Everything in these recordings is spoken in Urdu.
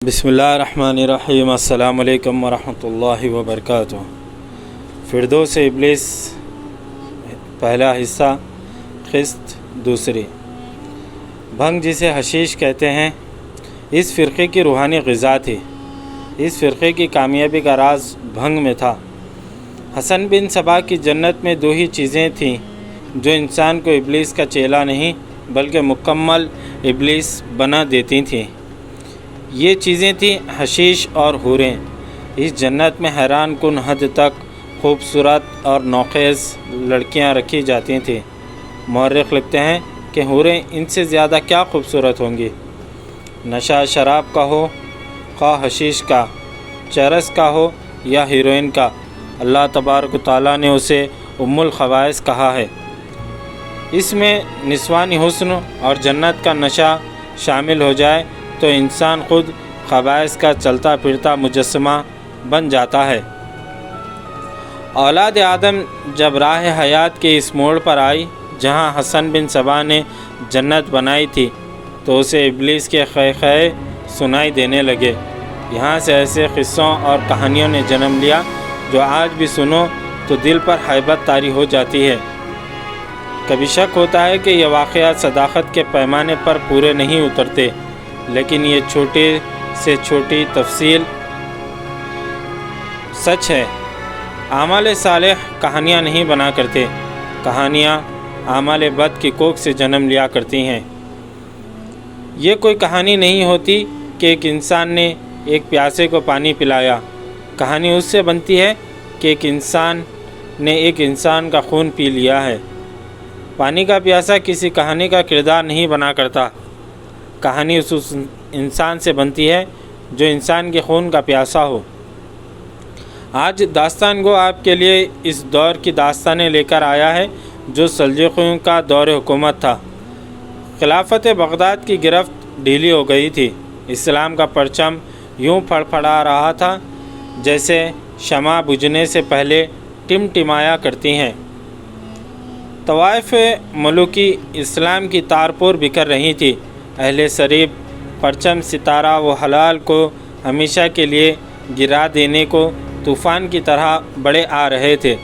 بسم اللہ الرحمن الرحیم۔ السلام علیکم ورحمۃ اللہ وبرکاتہ۔ فردوس ابلیس پہلا حصہ، قسط دوسری۔ بھنگ جسے حشیش کہتے ہیں، اس فرقے کی روحانی غذا تھی۔ اس فرقے کی کامیابی کا راز بھنگ میں تھا۔ حسن بن صبا کی جنت میں دو ہی چیزیں تھیں جو انسان کو ابلیس کا چیلا نہیں بلکہ مکمل ابلیس بنا دیتی تھیں۔ یہ چیزیں تھیں حشیش اور حوریں۔ اس جنت میں حیران کن حد تک خوبصورت اور نوخیز لڑکیاں رکھی جاتی تھیں۔ مورخ لکھتے ہیں کہ حوریں ان سے زیادہ کیا خوبصورت ہوں گی۔ نشہ شراب کا ہو، خواہ حشیش کا، چرس کا ہو یا ہیروئن کا، اللہ تبارک و تعالیٰ نے اسے ام الخبائث کہا ہے۔ اس میں نسوانی حسن اور جنت کا نشہ شامل ہو جائے تو انسان خود خبائث کا چلتا پھرتا مجسمہ بن جاتا ہے۔ اولاد آدم جب راہ حیات کے اس موڑ پر آئی جہاں حسن بن صبا نے جنت بنائی تھی تو اسے ابلیس کے خے سنائی دینے لگے۔ یہاں سے ایسے قصوں اور کہانیوں نے جنم لیا جو آج بھی سنو تو دل پر ہیبت طاری ہو جاتی ہے۔ کبھی شک ہوتا ہے کہ یہ واقعات صداقت کے پیمانے پر پورے نہیں اترتے، لیکن یہ چھوٹی سے چھوٹی تفصیل سچ ہے۔ اعمال صالح کہانیاں نہیں بنا کرتے، کہانیاں اعمال بد کی کوکھ سے جنم لیا کرتی ہیں۔ یہ کوئی کہانی نہیں ہوتی کہ ایک انسان نے ایک پیاسے کو پانی پلایا۔ کہانی اس سے بنتی ہے کہ ایک انسان نے ایک انسان کا خون پی لیا ہے۔ پانی کا پیاسا کسی کہانی کا کردار نہیں بنا کرتا، کہانی اس انسان سے بنتی ہے جو انسان کے خون کا پیاسا ہو۔ آج داستان گو آپ کے لیے اس دور کی داستانیں لے کر آیا ہے جو سلجوقیوں کا دور حکومت تھا۔ خلافت بغداد کی گرفت ڈھیلی ہو گئی تھی۔ اسلام کا پرچم یوں پھڑپھڑا رہا تھا جیسے شمع بجھنے سے پہلے ٹمٹمایا کرتی ہیں۔ طوائف ملوکی اسلام کی تارپور بکھر رہی تھی۔ اہل صریب پرچم ستارہ و حلال کو ہمیشہ کے لیے گرا دینے کو طوفان کی طرح بڑے آ رہے تھے۔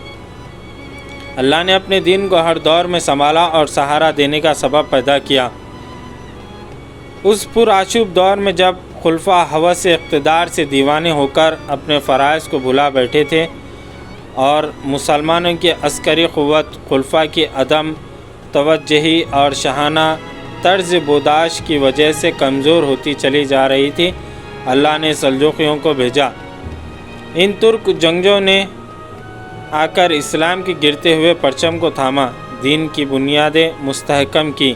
اللہ نے اپنے دین کو ہر دور میں سنبھالا اور سہارا دینے کا سبب پیدا کیا۔ اس پرآشوب دور میں جب خلفاء ہوس اقتدار سے دیوانے ہو کر اپنے فرائض کو بھلا بیٹھے تھے اور مسلمانوں کی عسکری قوت خلفاء کی عدم توجہی اور شاہانہ طرز برداشت کی وجہ سے کمزور ہوتی چلی جا رہی تھی، اللہ نے سلجوقیوں کو بھیجا۔ ان ترک جنگجوؤں نے آ کر اسلام کے گرتے ہوئے پرچم کو تھاما، دین کی بنیادیں مستحکم کی،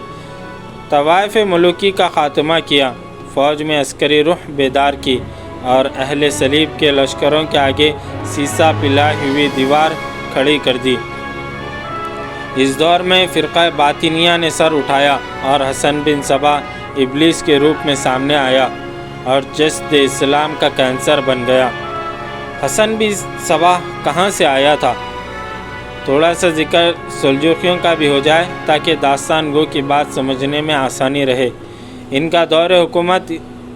طوائف ملوکی کا خاتمہ کیا، فوج میں عسکری روح بیدار کی اور اہل صلیب کے لشکروں کے آگے سیسا پلائی ہوئی دیوار کھڑی کر دی۔ اس دور میں فرقہ باطنیہ نے سر اٹھایا اور حسن بن صبا ابلیس کے روپ میں سامنے آیا اور جسد اسلام کا کینسر بن گیا۔ حسن بن صبا کہاں سے آیا تھا؟ تھوڑا سا ذکر سلجوقیوں کا بھی ہو جائے تاکہ داستان گو کی بات سمجھنے میں آسانی رہے۔ ان کا دور حکومت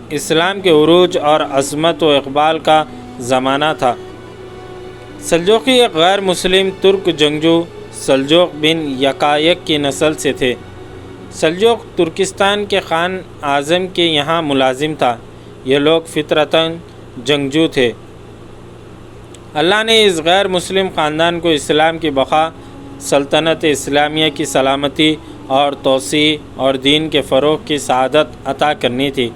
اسلام کے عروج اور عظمت و اقبال کا زمانہ تھا۔ سلجوقی ایک غیر مسلم ترک جنگجو سلجوق بن یکایک کی نسل سے تھے۔ سلجوق ترکستان کے خان اعظم کے یہاں ملازم تھا۔ یہ لوگ فطرتاً جنگجو تھے۔ اللہ نے اس غیر مسلم خاندان کو اسلام کی بقا، سلطنت اسلامیہ کی سلامتی اور توسیع اور دین کے فروغ کی سعادت عطا کرنی تھی۔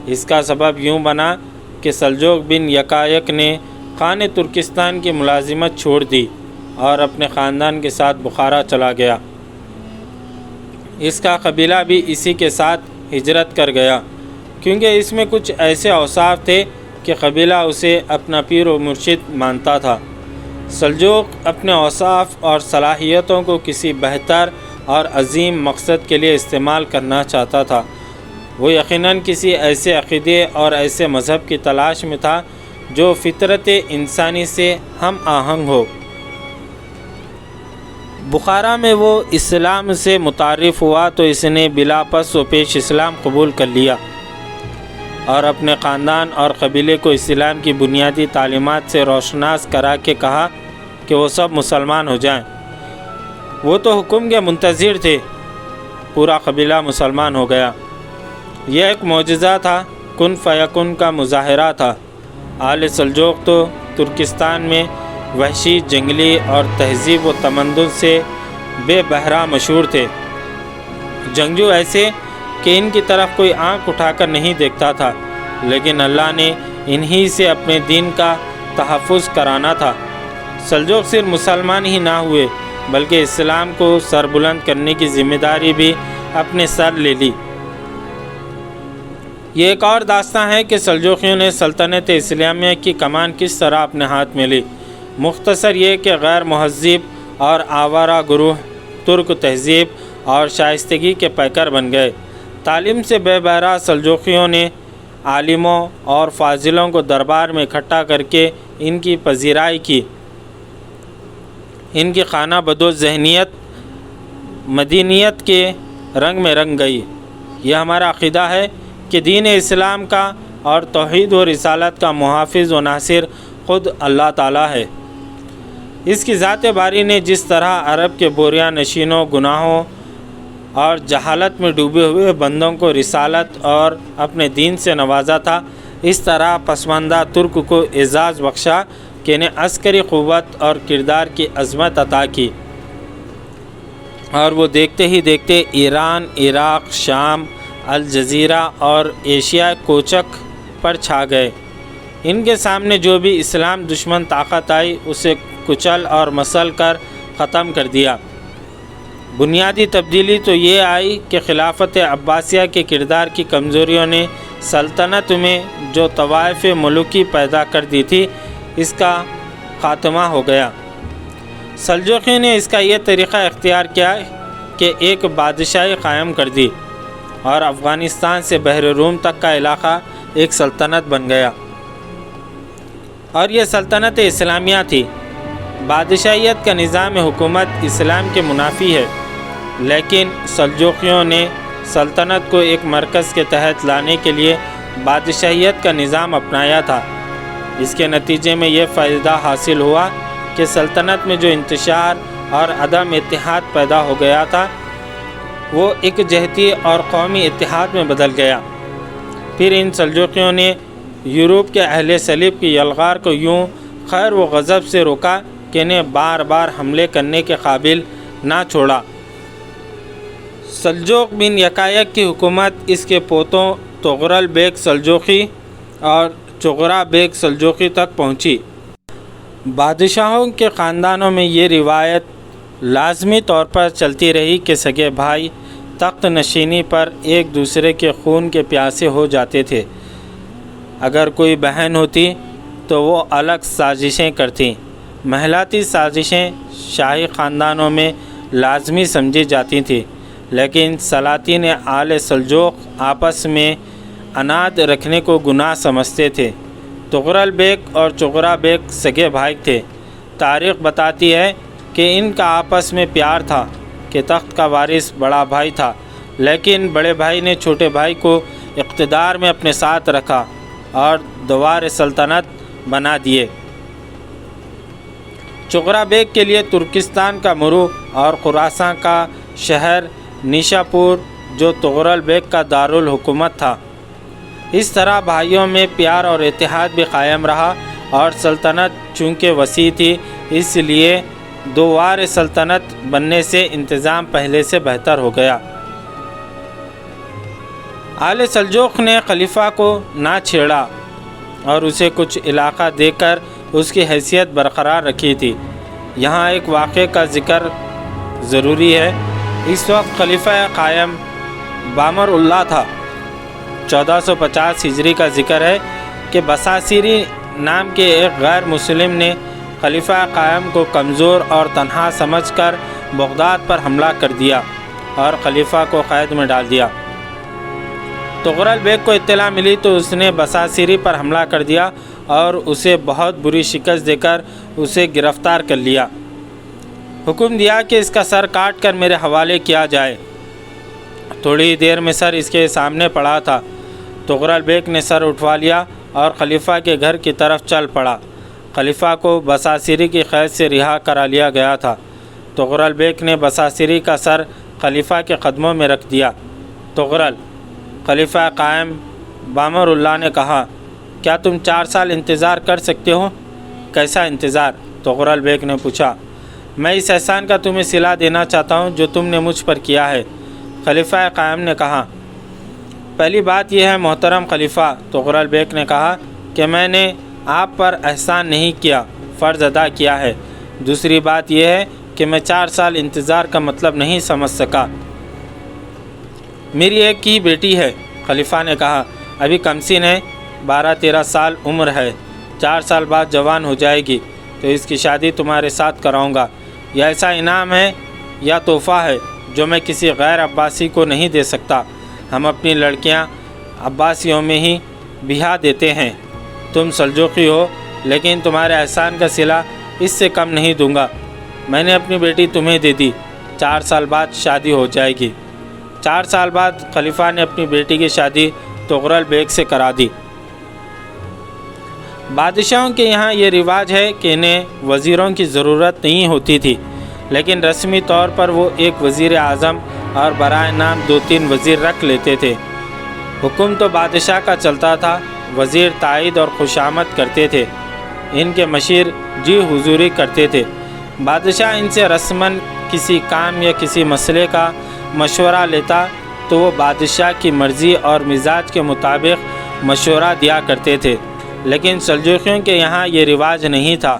اس کا سبب یوں بنا کہ سلجوق بن یکایک نے خان ترکستان کی ملازمت چھوڑ دی اور اپنے خاندان کے ساتھ بخارا چلا گیا۔ اس کا قبیلہ بھی اسی کے ساتھ ہجرت کر گیا، کیونکہ اس میں کچھ ایسے اوصاف تھے کہ قبیلہ اسے اپنا پیر و مرشد مانتا تھا۔ سلجوق اپنے اوصاف اور صلاحیتوں کو کسی بہتر اور عظیم مقصد کے لیے استعمال کرنا چاہتا تھا۔ وہ یقیناً کسی ایسے عقیدے اور ایسے مذہب کی تلاش میں تھا جو فطرت انسانی سے ہم آہنگ ہو۔ بخارا میں وہ اسلام سے متعارف ہوا تو اس نے بلا پس و پیش اسلام قبول کر لیا۔ اور اپنے خاندان اور قبیلے کو اسلام کی بنیادی تعلیمات سے روشناس کرا کے کہا کہ وہ سب مسلمان ہو جائیں۔ وہ تو حکم کے منتظر تھے، پورا قبیلہ مسلمان ہو گیا۔ یہ ایک معجزہ تھا، کن فیکن کا مظاہرہ تھا۔ آل سلجوق تو ترکستان میں وحشی، جنگلی اور تہذیب و تمدن سے بے بہرا مشہور تھے، جنگجو ایسے کہ ان کی طرف کوئی آنکھ اٹھا کر نہیں دیکھتا تھا، لیکن اللہ نے انہی سے اپنے دین کا تحفظ کرانا تھا۔ سلجوق صرف مسلمان ہی نہ ہوئے بلکہ اسلام کو سربلند کرنے کی ذمہ داری بھی اپنے سر لے لی۔ یہ ایک اور داستان ہے کہ سلجوقیوں نے سلطنت اسلامیہ کی کمان کس طرح اپنے ہاتھ میں لی۔ مختصر یہ کہ غیر مہذب اور آوارہ گروہ ترک تہذیب اور شائستگی کے پیکر بن گئے۔ تعلیم سے بے بہرا سلجوقیوں نے عالموں اور فاضلوں کو دربار میں اکٹھا کر کے ان کی پذیرائی کی۔ ان کی خانہ بدوش ذہنیت مدینیت کے رنگ میں رنگ گئی۔ یہ ہمارا عقیدہ ہے کہ دین اسلام کا اور توحید و رسالت کا محافظ و ناصر خود اللہ تعالیٰ ہے۔ اس کی ذات باری نے جس طرح عرب کے بوریہ نشینوں، گناہوں اور جہالت میں ڈوبے ہوئے بندوں کو رسالت اور اپنے دین سے نوازا تھا، اس طرح پسماندہ ترک کو اعزاز بخشا کہ انہیں عسکری قوت اور کردار کی عظمت عطا کی، اور وہ دیکھتے ہی دیکھتے ایران، عراق، شام، الجزیرہ اور ایشیا کوچک پر چھا گئے۔ ان کے سامنے جو بھی اسلام دشمن طاقت آئی اسے کچل اور مسل کر ختم کر دیا۔ بنیادی تبدیلی تو یہ آئی کہ خلافت عباسیہ کے کردار کی کمزوریوں نے سلطنت میں جو طوائف ملوکی پیدا کر دی تھی اس کا خاتمہ ہو گیا۔ سلجوقی نے اس کا یہ طریقہ اختیار کیا کہ ایک بادشاہی قائم کر دی اور افغانستان سے بحر روم تک کا علاقہ ایک سلطنت بن گیا، اور یہ سلطنت اسلامیہ تھی۔ بادشاہیت کا نظام حکومت اسلام کے منافی ہے، لیکن سلجوقیوں نے سلطنت کو ایک مرکز کے تحت لانے کے لیے بادشاہیت کا نظام اپنایا تھا۔ اس کے نتیجے میں یہ فائدہ حاصل ہوا کہ سلطنت میں جو انتشار اور عدم اتحاد پیدا ہو گیا تھا وہ ایک جہتی اور قومی اتحاد میں بدل گیا۔ پھر ان سلجوقیوں نے یورپ کے اہل صلیب کی یلغار کو یوں خیر و غضب سے روکا کہ انہیں بار بار حملے کرنے کے قابل نہ چھوڑا۔ سلجوق بن یکایک کی حکومت اس کے پوتوں طغرل بیگ سلجوقی اور چغرا بیگ سلجوقی تک پہنچی۔ بادشاہوں کے خاندانوں میں یہ روایت لازمی طور پر چلتی رہی کہ سگے بھائی تخت نشینی پر ایک دوسرے کے خون کے پیاسے ہو جاتے تھے۔ اگر کوئی بہن ہوتی تو وہ الگ سازشیں کرتیں۔ محلاتی سازشیں شاہی خاندانوں میں لازمی سمجھی جاتی تھیں، لیکن سلاطین آل سلجوق آپس میں اناد رکھنے کو گناہ سمجھتے تھے۔ طغرل بیگ اور چغرا بیگ سگے بھائی تھے۔ تاریخ بتاتی ہے کہ ان کا آپس میں پیار تھا کہ تخت کا وارث بڑا بھائی تھا، لیکن بڑے بھائی نے چھوٹے بھائی کو اقتدار میں اپنے ساتھ رکھا اور دوار سلطنت بنا دیے۔ چغرا بیگ کے لیے ترکستان کا مرو اور خراساں کا شہر نیشا پور جو طغرل بیگ کا دارالحکومت تھا۔ اس طرح بھائیوں میں پیار اور اتحاد بھی قائم رہا، اور سلطنت چونکہ وسیع تھی اس لیے دووار سلطنت بننے سے انتظام پہلے سے بہتر ہو گیا۔ آل سلجوق نے خلیفہ کو نہ چھیڑا اور اسے کچھ علاقہ دے کر اس کی حیثیت برقرار رکھی تھی۔ یہاں ایک واقعے کا ذکر ضروری ہے۔ اس وقت خلیفہ قائم بامر اللہ تھا۔ 1450 ہجری کا ذکر ہے کہ بصاصیری نام کے ایک غیر مسلم نے خلیفہ قائم کو کمزور اور تنہا سمجھ کر بغداد پر حملہ کر دیا اور خلیفہ کو قید میں ڈال دیا۔ طغرل بیگ کو اطلاع ملی تو اس نے بصاصیری پر حملہ کر دیا اور اسے بہت بری شکست دے کر اسے گرفتار کر لیا۔ حکم دیا کہ اس کا سر کاٹ کر میرے حوالے کیا جائے۔ تھوڑی دیر میں سر اس کے سامنے پڑا تھا۔ تغرل بیگ نے سر اٹھوا لیا اور خلیفہ کے گھر کی طرف چل پڑا۔ خلیفہ کو بساسری کی قید سے رہا کرا لیا گیا تھا۔ تغرل بیگ نے بساسری کا سر خلیفہ کے قدموں میں رکھ دیا۔ تغرل خلیفہ قائم بامر اللہ نے کہا، کیا تم 4 سال انتظار کر سکتے ہو؟ کیسا انتظار؟ تغرل بیگ نے پوچھا۔ میں اس احسان کا تمہیں صلہ دینا چاہتا ہوں جو تم نے مجھ پر کیا ہے۔ خلیفہ قائم نے کہا، پہلی بات یہ ہے محترم خلیفہ، تغرل بیگ نے کہا، کہ میں نے آپ پر احسان نہیں کیا، فرض ادا کیا ہے۔ دوسری بات یہ ہے کہ میں 4 سال انتظار کا مطلب نہیں سمجھ سکا۔ میری ایک ہی بیٹی ہے۔ خلیفہ نے کہا، ابھی کمسن ہے، 12-13 سال عمر ہے، 4 سال بعد جوان ہو جائے گی تو اس کی شادی تمہارے ساتھ کراؤں گا۔ یہ ایسا انعام ہے یا تحفہ ہے جو میں کسی غیر عباسی کو نہیں دے سکتا۔ ہم اپنی لڑکیاں عباسیوں میں ہی بیاہ دیتے ہیں۔ تم سلجوقی ہو لیکن تمہارے احسان کا صلہ اس سے کم نہیں دوں گا۔ میں نے اپنی بیٹی تمہیں دے دی، 4 سال بعد شادی ہو جائے گی۔ 4 سال بعد خلیفہ نے اپنی بیٹی کی شادی تغرل بیگ سے کرا دی۔ بادشاہوں کے یہاں یہ رواج ہے کہ انہیں وزیروں کی ضرورت نہیں ہوتی تھی، لیکن رسمی طور پر وہ ایک وزیر اعظم اور برائے نام 2-3 وزیر رکھ لیتے تھے۔ حکم تو بادشاہ کا چلتا تھا، وزیر تائید اور خوشامد کرتے تھے، ان کے مشیر جی حضوری کرتے تھے۔ بادشاہ ان سے رسماً کسی کام یا کسی مسئلے کا مشورہ لیتا تو وہ بادشاہ کی مرضی اور مزاج کے مطابق مشورہ دیا کرتے تھے، لیکن سلجوقیوں کے یہاں یہ رواج نہیں تھا۔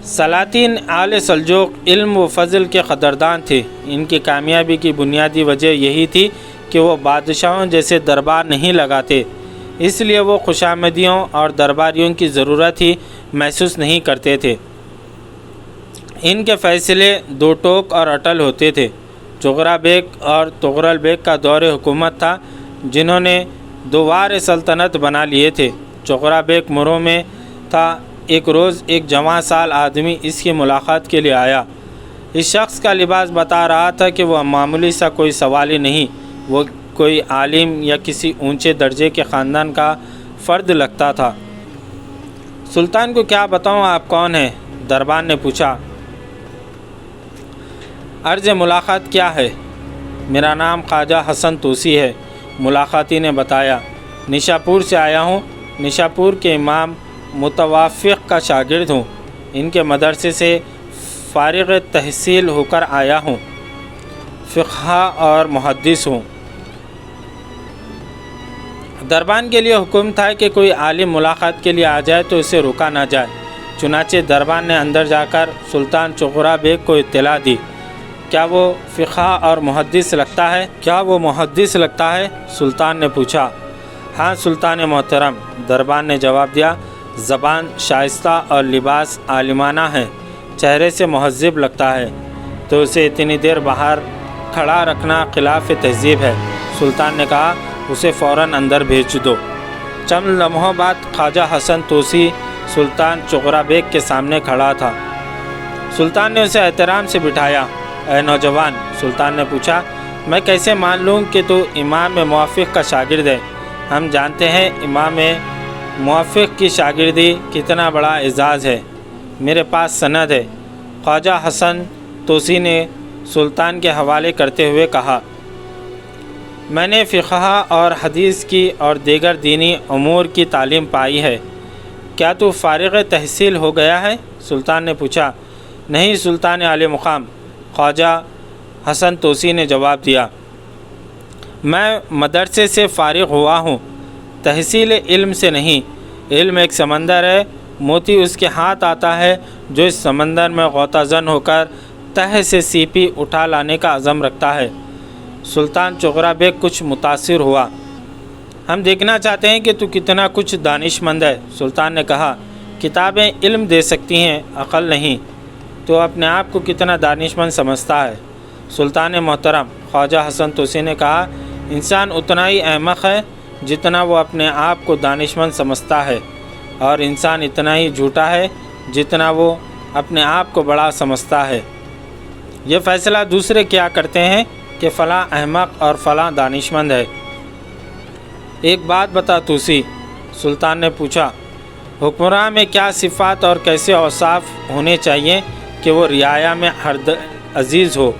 سلاطین آل سلجوق علم و فضل کے قدردان تھے۔ ان کی کامیابی کی بنیادی وجہ یہی تھی کہ وہ بادشاہوں جیسے دربار نہیں لگاتے، اس لیے وہ خوشامدیوں اور درباریوں کی ضرورت ہی محسوس نہیں کرتے تھے۔ ان کے فیصلے 2 ٹوک اور اٹل ہوتے تھے۔ چغرا بیگ اور تغرل بیگ کا دور حکومت تھا، جنہوں نے 2 وار سلطنت بنا لیے تھے۔ چغرا بیگ مرو میں تھا۔ ایک روز ایک جوان سال آدمی اس کی ملاقات کے لیے آیا۔ اس شخص کا لباس بتا رہا تھا کہ وہ معمولی سا کوئی سوالی نہیں، وہ کوئی عالم یا کسی اونچے درجے کے خاندان کا فرد لگتا تھا۔ سلطان کو کیا بتاؤں آپ کون ہیں؟ دربان نے پوچھا۔ عرض ملاقات کیا ہے؟ میرا نام خواجہ حسن توسی ہے، ملاقاتی نے بتایا۔ نشاپور سے آیا ہوں، نشاپور کے امام متوافق کا شاگرد ہوں، ان کے مدرسے سے فارغ تحصیل ہو کر آیا ہوں، فقہ اور محدث ہوں۔ دربان کے لیے حکم تھا کہ کوئی عالم ملاقات کے لیے آ جائے تو اسے روکا نہ جائے۔ چنانچہ دربان نے اندر جا کر سلطان چغرا بیگ کو اطلاع دی۔ کیا وہ فقہ اور محدث لگتا ہے؟ کیا وہ محدث لگتا ہے؟ سلطان نے پوچھا۔ ہاں سلطان محترم، دربان نے جواب دیا۔ زبان شائستہ اور لباس عالمانہ ہے، چہرے سے مہذب لگتا ہے، تو اسے اتنی دیر باہر کھڑا رکھنا خلاف تہذیب ہے۔ سلطان نے کہا، اسے فوراً اندر بھیج دو۔ چند لمحوں بعد خواجہ حسن توسی سلطان چغرا بیگ کے سامنے کھڑا تھا۔ سلطان نے اسے احترام سے بٹھایا۔ اے نوجوان، سلطان نے پوچھا، میں کیسے مان لوں کہ تو امام موافق کا شاگرد ہے؟ ہم جانتے ہیں امام موافق کی شاگردی کتنا بڑا اعزاز ہے، میرے پاس سند ہے۔ خواجہ حسن توسی نے سلطان کے حوالے کرتے ہوئے کہا، میں نے فقہ اور حدیث کی اور دیگر دینی امور کی تعلیم پائی ہے۔ کیا تو فارغ تحصیل ہو گیا ہے؟ سلطان نے پوچھا۔ نہیں سلطان عالی مقام، خواجہ حسن توسی نے جواب دیا، میں مدرسے سے فارغ ہوا ہوں، تحصیل علم سے نہیں۔ علم ایک سمندر ہے، موتی اس کے ہاتھ آتا ہے جو اس سمندر میں غوطہ زن ہو کر تہ سے سیپی اٹھا لانے کا عزم رکھتا ہے۔ سلطان چغرا بیگ کچھ متاثر ہوا۔ ہم دیکھنا چاہتے ہیں کہ تو کتنا کچھ دانش مند ہے۔ سلطان نے کہا، کتابیں علم دے سکتی ہیں، عقل نہیں۔ تو اپنے آپ کو کتنا دانش مند سمجھتا ہے؟ سلطان محترم، خواجہ حسن توسی نے کہا، انسان اتنا ہی احمق ہے جتنا وہ اپنے آپ کو دانش مند سمجھتا ہے، اور انسان اتنا ہی جھوٹا ہے جتنا وہ اپنے آپ کو بڑا سمجھتا ہے۔ یہ فیصلہ دوسرے کیا کرتے ہیں کہ فلاں احمق اور فلاں دانش مند ہے؟ ایک بات بتا توسی، سلطان نے پوچھا، حکمراں میں کیا صفات اور کیسے اوصاف ہونے چاہیے کہ وہ رعایا میں عزیز ہو،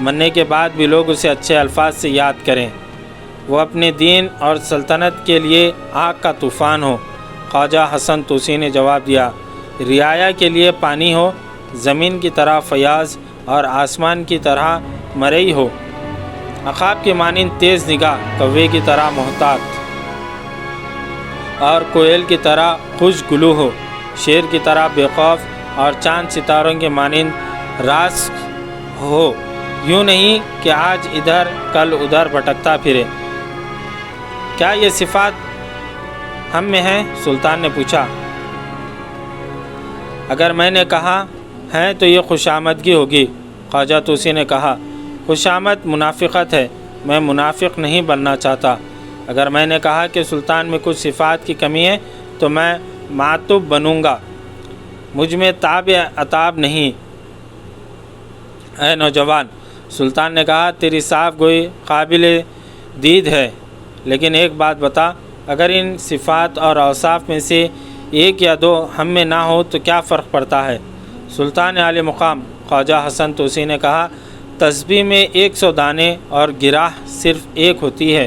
مرنے کے بعد بھی لوگ اسے اچھے الفاظ سے یاد کریں، وہ اپنے دین اور سلطنت کے لیے آگ کا طوفان ہو؟ خواجہ حسن توسی نے جواب دیا، رعایا کے لیے پانی ہو، زمین کی طرح فیاض اور آسمان کی طرح مرئی ہو، عقاب کی مانند تیز نگاہ، کوے کی طرح محتاط اور کوئل کی طرح خوش گلو ہو، شیر کی طرح بے خوف اور چاند ستاروں کے مانند راس ہو، یوں نہیں کہ آج ادھر کل ادھر بھٹکتا پھرے۔ کیا یہ صفات ہم میں ہیں؟ سلطان نے پوچھا۔ اگر میں نے کہا ہیں تو یہ خوشامدگی ہوگی، خواجہ توسی نے کہا۔ خوشامد منافقت ہے، میں منافق نہیں بننا چاہتا۔ اگر میں نے کہا کہ سلطان میں کچھ صفات کی کمی ہے تو میں معتوب بنوں گا، مجھ میں تاب عتاب نہیں۔ اے نوجوان، سلطان نے کہا، تیری صاف گوئی قابل دید ہے، لیکن ایک بات بتا، اگر ان صفات اور اوصاف میں سے ایک یا دو ہم میں نہ ہو تو کیا فرق پڑتا ہے؟ سلطان عالی مقام خواجہ حسن توسی نے کہا، تسبیح میں 100 دانے اور گراہ صرف ایک ہوتی ہے،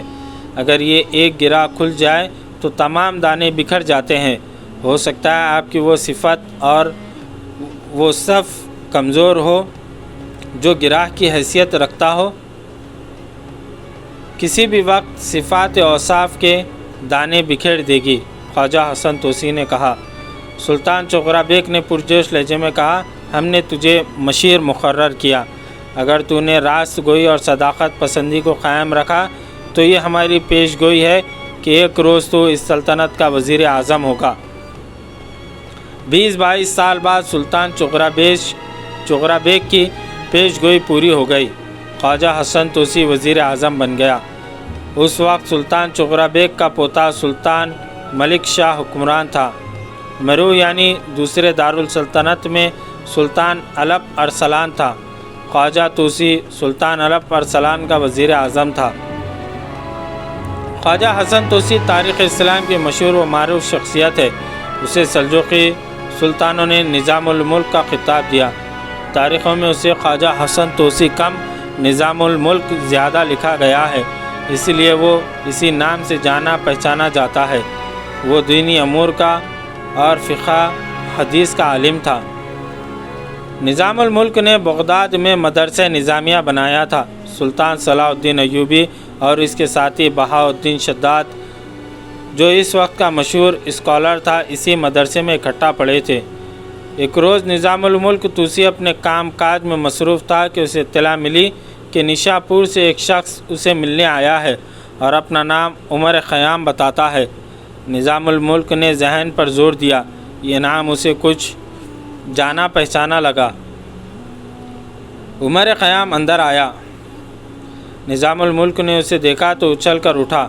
اگر یہ ایک گراہ کھل جائے تو تمام دانے بکھر جاتے ہیں۔ ہو سکتا ہے آپ کی وہ صفت اور وہ صف کمزور ہو جو گراہ کی حیثیت رکھتا ہو۔ کسی بھی وقت صفات اوصاف کے دانے بکھیر دے گی، خواجہ حسن توسی نے کہا۔ سلطان چغرا بیگ نے پرجوش لہجے میں کہا، ہم نے تجھے مشیر مقرر کیا، اگر تو نے راست گوئی اور صداقت پسندی کو قائم رکھا تو یہ ہماری پیش گوئی ہے کہ ایک روز تو اس سلطنت کا وزیر اعظم ہوگا۔ 20-22 سال بعد سلطان چغرا بیگ کی پیش گوئی پوری ہو گئی، خواجہ حسن توسی وزیر اعظم بن گیا۔ اس وقت سلطان چغرا بیگ کا پوتا سلطان ملک شاہ حکمران تھا۔ مرو یعنی دوسرے دارالسلطنت میں سلطان الپ ارسلان تھا۔ خواجہ توسی سلطان الپ ارسلان کا وزیر اعظم تھا۔ خواجہ حسن توسی تاریخ اسلام کی مشہور و معروف شخصیت ہے۔ اسے سلجوقی سلطانوں نے نظام الملک کا خطاب دیا۔ تاریخوں میں اسے خواجہ حسن توسی کم، نظام الملک زیادہ لکھا گیا ہے، اس لیے وہ اسی نام سے جانا پہچانا جاتا ہے۔ وہ دینی امور کا اور فقہ حدیث کا عالم تھا۔ نظام الملک نے بغداد میں مدرسہ نظامیہ بنایا تھا۔ سلطان صلاح الدین ایوبی اور اس کے ساتھی بہاؤالدین شداد، جو اس وقت کا مشہور اسکالر تھا، اسی مدرسے میں اکٹھا پڑھے تھے۔ ایک روز نظام الملک توسی اپنے کام کاج میں مصروف تھا کہ اسے اطلاع ملی کہ نشا پور سے ایک شخص اسے ملنے آیا ہے اور اپنا نام عمر خیام بتاتا ہے۔ نظام الملک نے ذہن پر زور دیا، یہ نام اسے کچھ جانا پہچانا لگا۔ عمر خیام اندر آیا۔ نظام الملک نے اسے دیکھا تو اچھل کر اٹھا۔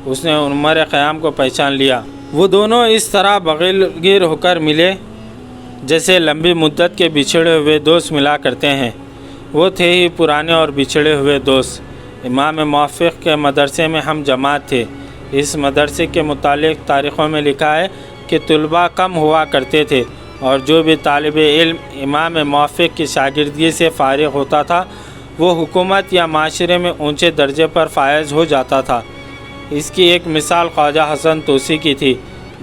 اس نے عمر خیام کو پہچان لیا۔ وہ دونوں اس طرح بغل گیر ہو کر ملے جیسے لمبی مدت کے بچھڑے ہوئے دوست ملا کرتے ہیں۔ وہ تھے ہی پرانے اور بچھڑے ہوئے دوست۔ امام موفق کے مدرسے میں ہم جماعت تھے۔ اس مدرسے کے متعلق تاریخوں میں لکھا ہے کہ طلباء کم ہوا کرتے تھے اور جو بھی طالب علم امام موفق کی شاگردگی سے فارغ ہوتا تھا وہ حکومت یا معاشرے میں اونچے درجے پر فائز ہو جاتا تھا۔ اس کی ایک مثال خواجہ حسن توسی کی تھی،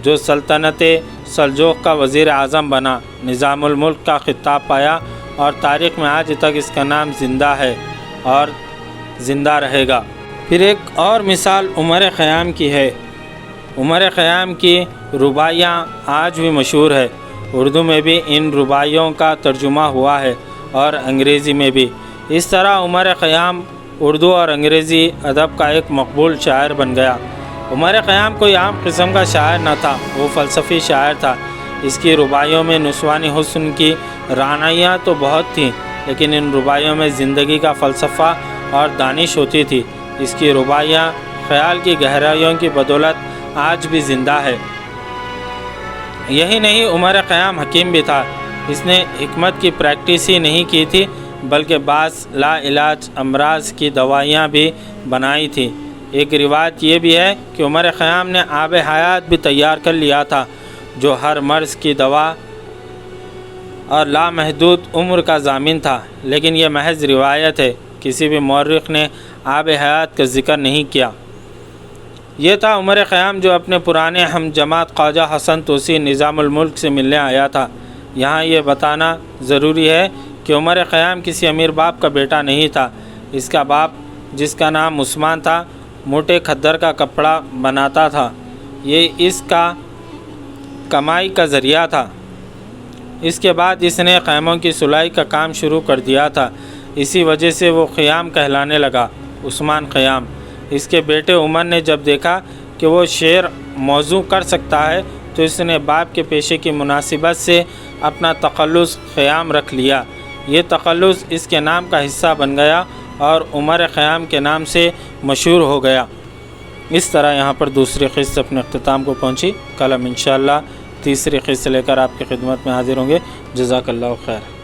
جو سلطنت سلجوق کا وزیر اعظم بنا، نظام الملک کا خطاب پایا اور تاریخ میں آج تک اس کا نام زندہ ہے اور زندہ رہے گا۔ پھر ایک اور مثال عمر خیام کی ہے۔ عمر خیام کی رباعیاں آج بھی مشہور ہے۔ اردو میں بھی ان رباعیوں کا ترجمہ ہوا ہے اور انگریزی میں بھی۔ اس طرح عمر خیام اردو اور انگریزی ادب کا ایک مقبول شاعر بن گیا۔ عمر خیام کوئی عام قسم کا شاعر نہ تھا، وہ فلسفی شاعر تھا۔ اس کی رباعیوں میں نسوانی حسن کی رعنائیاں تو بہت تھیں، لیکن ان رباعیوں میں زندگی کا فلسفہ اور دانش ہوتی تھی۔ اس کی رباعیاں خیال کی گہرائیوں کی بدولت آج بھی زندہ ہے۔ یہی نہیں، عمر خیام حکیم بھی تھا۔ اس نے حکمت کی پریکٹس ہی نہیں کی تھی بلکہ بعض لا علاج امراض کی دوائیاں بھی بنائی تھیں۔ ایک روایت یہ بھی ہے کہ عمر خیام نے آب حیات بھی تیار کر لیا تھا جو ہر مرض کی دوا اور لامحدود عمر کا ضامن تھا، لیکن یہ محض روایت ہے، کسی بھی مورخ نے آب حیات کا ذکر نہیں کیا۔ یہ تھا عمر خیام جو اپنے پرانے ہم جماعت خواجہ حسن توسی نظام الملک سے ملنے آیا تھا۔ یہاں یہ بتانا ضروری ہے کہ عمر خیام کسی امیر باپ کا بیٹا نہیں تھا۔ اس کا باپ جس کا نام عثمان تھا موٹے کھدر کا کپڑا بناتا تھا، یہ اس کا کمائی کا ذریعہ تھا۔ اس کے بعد اس نے خیموں کی سلائی کا کام شروع کر دیا تھا، اسی وجہ سے وہ خیام کہلانے لگا، عثمان خیام۔ اس کے بیٹے عمر نے جب دیکھا کہ وہ شعر موزوں کر سکتا ہے تو اس نے باپ کے پیشے کی مناسبت سے اپنا تخلص خیام رکھ لیا۔ یہ تخلص اس کے نام کا حصہ بن گیا اور عمر خیام کے نام سے مشہور ہو گیا۔ اس طرح یہاں پر دوسری قسط اپنے اختتام کو پہنچی۔ کل ہم انشاءاللہ تیسری قسط لے کر آپ کی خدمت میں حاضر ہوں گے۔ جزاک اللہ خیر۔